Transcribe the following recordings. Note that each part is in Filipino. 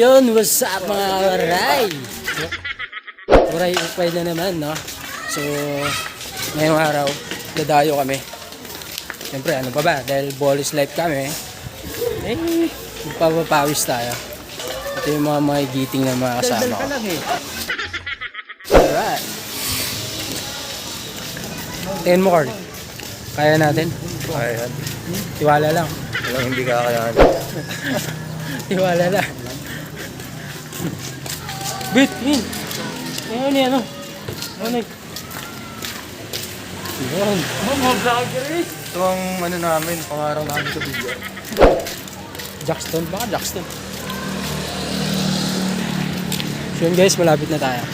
Ayun, what's up mga waray? Waray na naman, no? So, ngayong araw, dadayo kami. Siyempre, ano pa ba? Dahil Ballis Life kami, magpapapawis tayo. Ito yung mga magigiting na mga kasama ko. Alright. Tingin mo, Carl. Kaya natin? Kaya. Tiwala lang. Walang hindi kakayahan. Tiwala lang. Bit, yun. Ayun, yan, ano? Ano? Yun. Mga vloggers. Ito ang ano namin, pangarang namin sa video. Jackstone, baka Jackstone. So yun guys, malapit na tayo.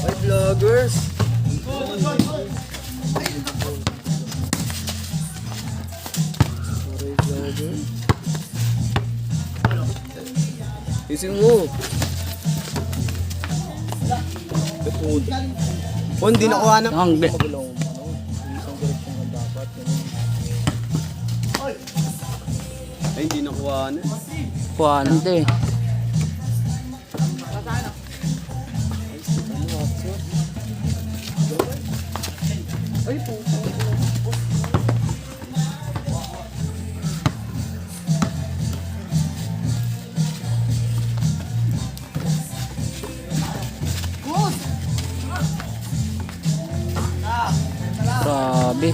Hi vloggers! Ising mo! Oh, hindi nakuha na. Hindi. Ay, hindi nakuha na. Kuha na. Hindi. Ay, po. Grabe.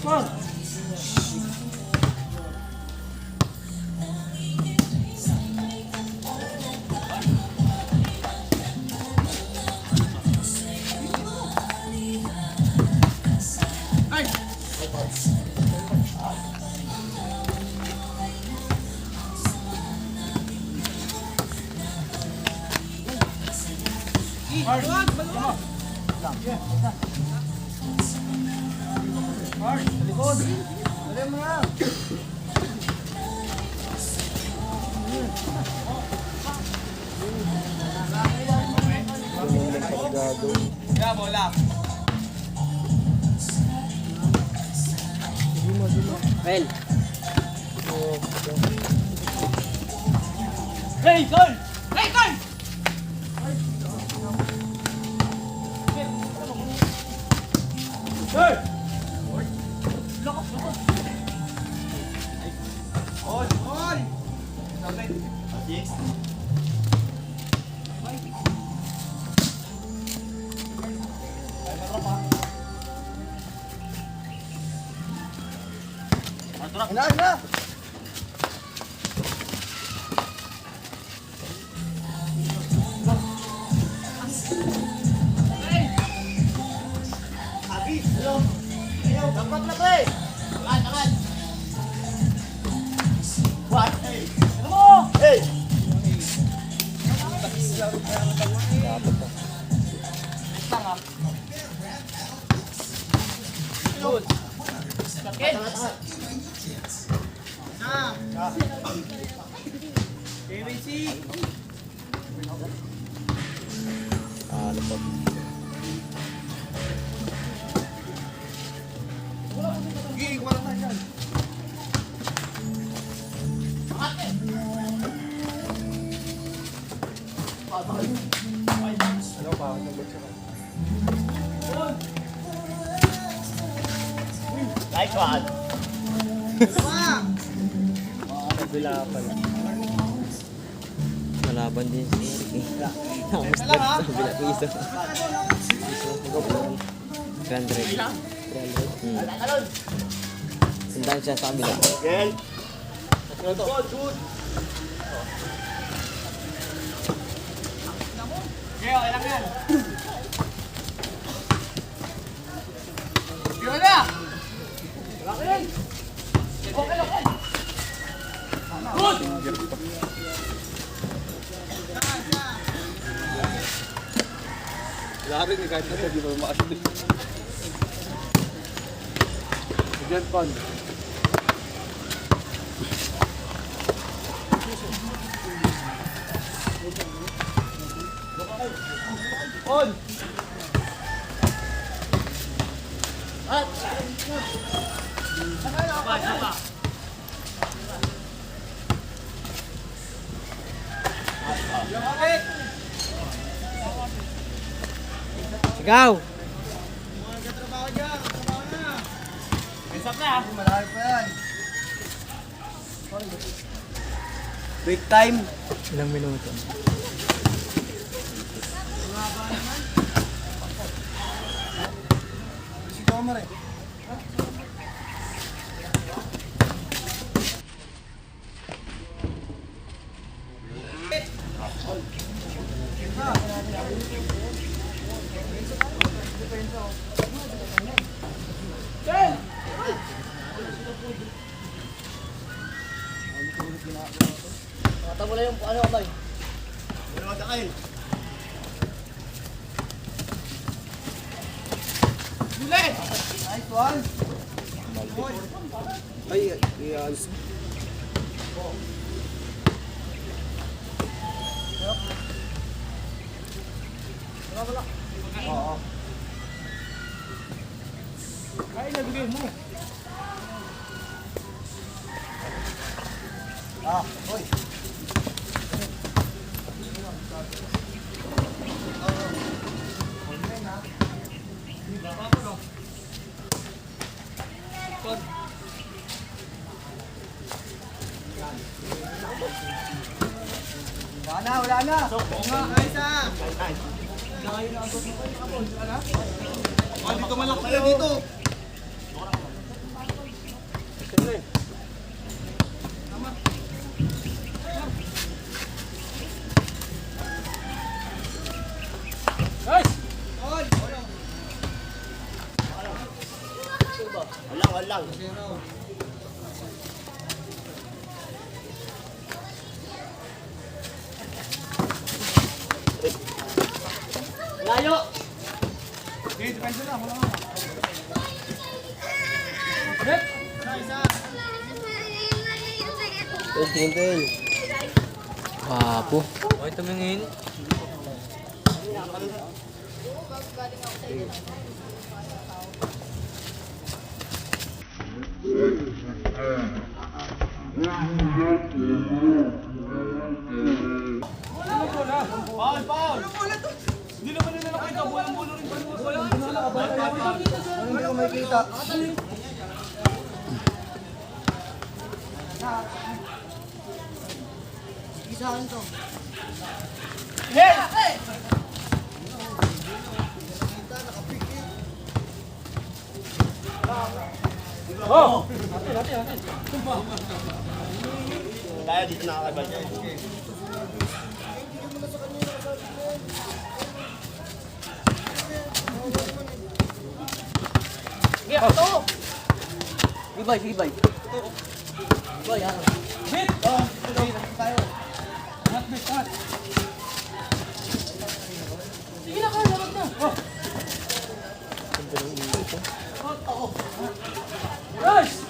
Well, Hey, goal! Hey, goal! Nice one. Kabila pala. Malaban din si Eric eh. Namus na sa kabila ko isa. Grand Red. Sundan siya sa kabila. Gel. Okay, okay lang yan. Yun na! Okay. Okay. Good! Lari ni kahit na di ba maasli. Diyan pan. On! Sigaw! Isap na ah. Break time. ilang minuto. Mata mo na yung ano kamay. Bilis! Nice one! Ay, yan. Ay, nabigay mo. Wala na. Dito malaki na dito. Nice! Walang. Layo! Okay, depensa na. Wala nga. Hit! Tingin. Wapo. Okay, tumingin. Paul! Hindi naman nila nakita. Bulang-bulo rin. Hindi ko makikita. Isahan to. Yes! Oh! Kaya dito nakakabal niya. Yeah, ito! Sige, bay. Bay, ano? Hit! Tayo. Not big shot. Sige na, Carl. Labag na. Oh. Nice!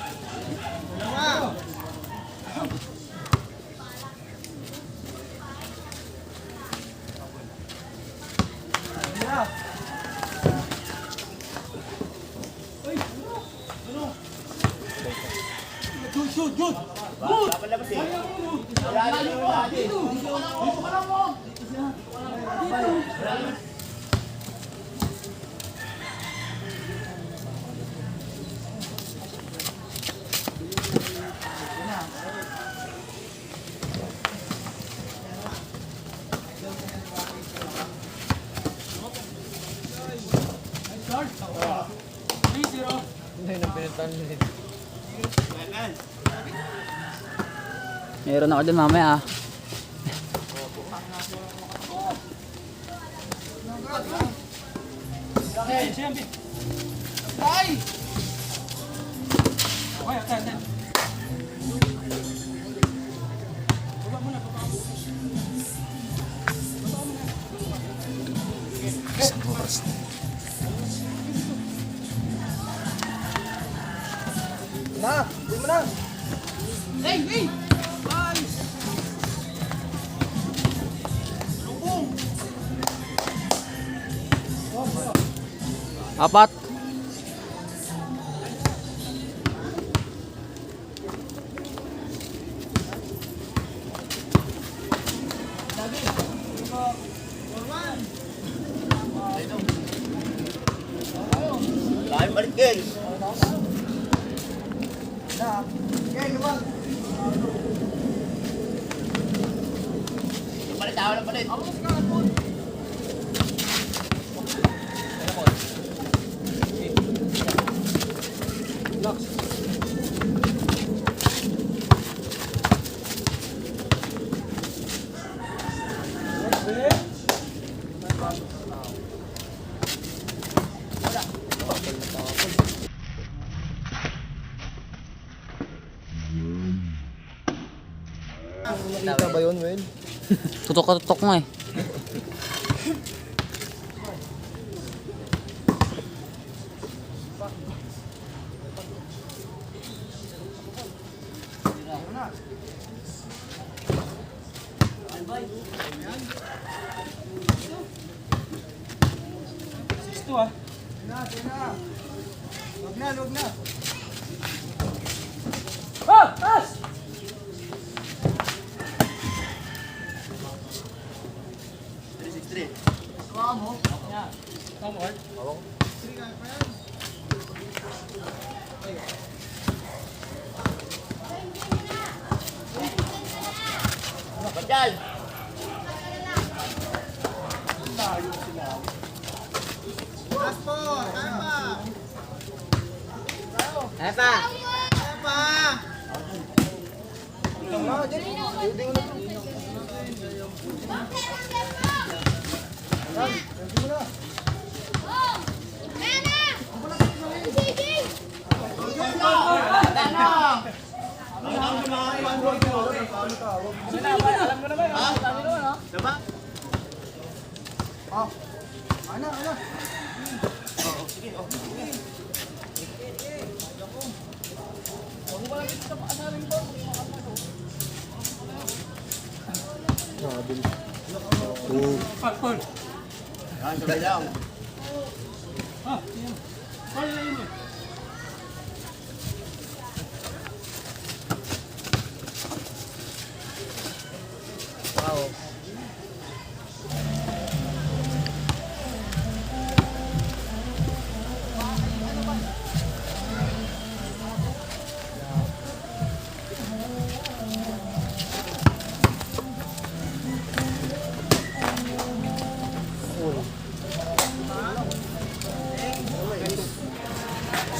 Shoot! Good! Dapat labas eh. Wala na yung lagi. Start. 3-0. Hindi na pinitan nila. Meron ako dun mamaya ah. Okay, siyempre. Ay! Okay, atay. Baba muna. Na! Hindi mo na! Hey! Nice! Lubong! Apat. Kaya balik Ken. Na! Okay, lumang! Balik tayo na balik. Nakita ba yun, Wen? Tutok mo eh. Ito ah. Huwag na! Ah! Taas! Come on. Bagal! Last po! Kaya pa! Kaya pa!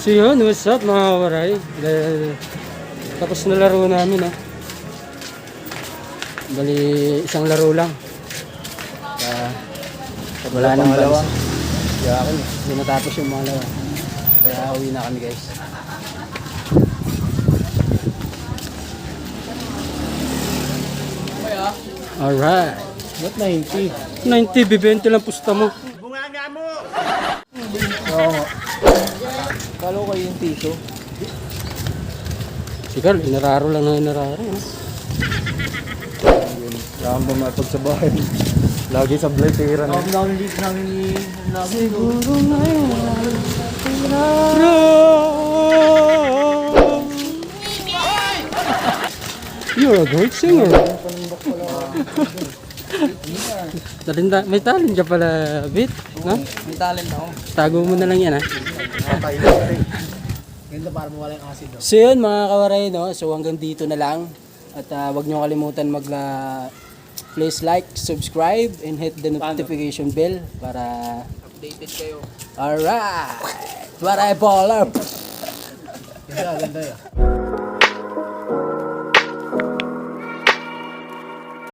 So yun, what's up mga kawaray? Dahil tapos na laro namin Bali, isang laro lang. Wala nang bansa. Hindi natapos yung mga laro. Kaya uwi na kami guys. Alright. What 90? 90, bibente lang pusta mo. Kala ko kayo yung piso. Si Carl, inararo lang na inararo. Kailangan ba mapagsabahay? Lagi sa blight tira na. Siguro ngayon. You're a great singer. May talent ka pala, Bit. No? May talent ako. Tago mo na lang yan, ha? Ganda para mawala yung acid. So yun, mga kawaray, no? So hanggang dito na lang. At wag nyo kalimutan please like, subscribe, and hit the notification bell para Updated kayo. alright! Para baller! Ganda, ganda.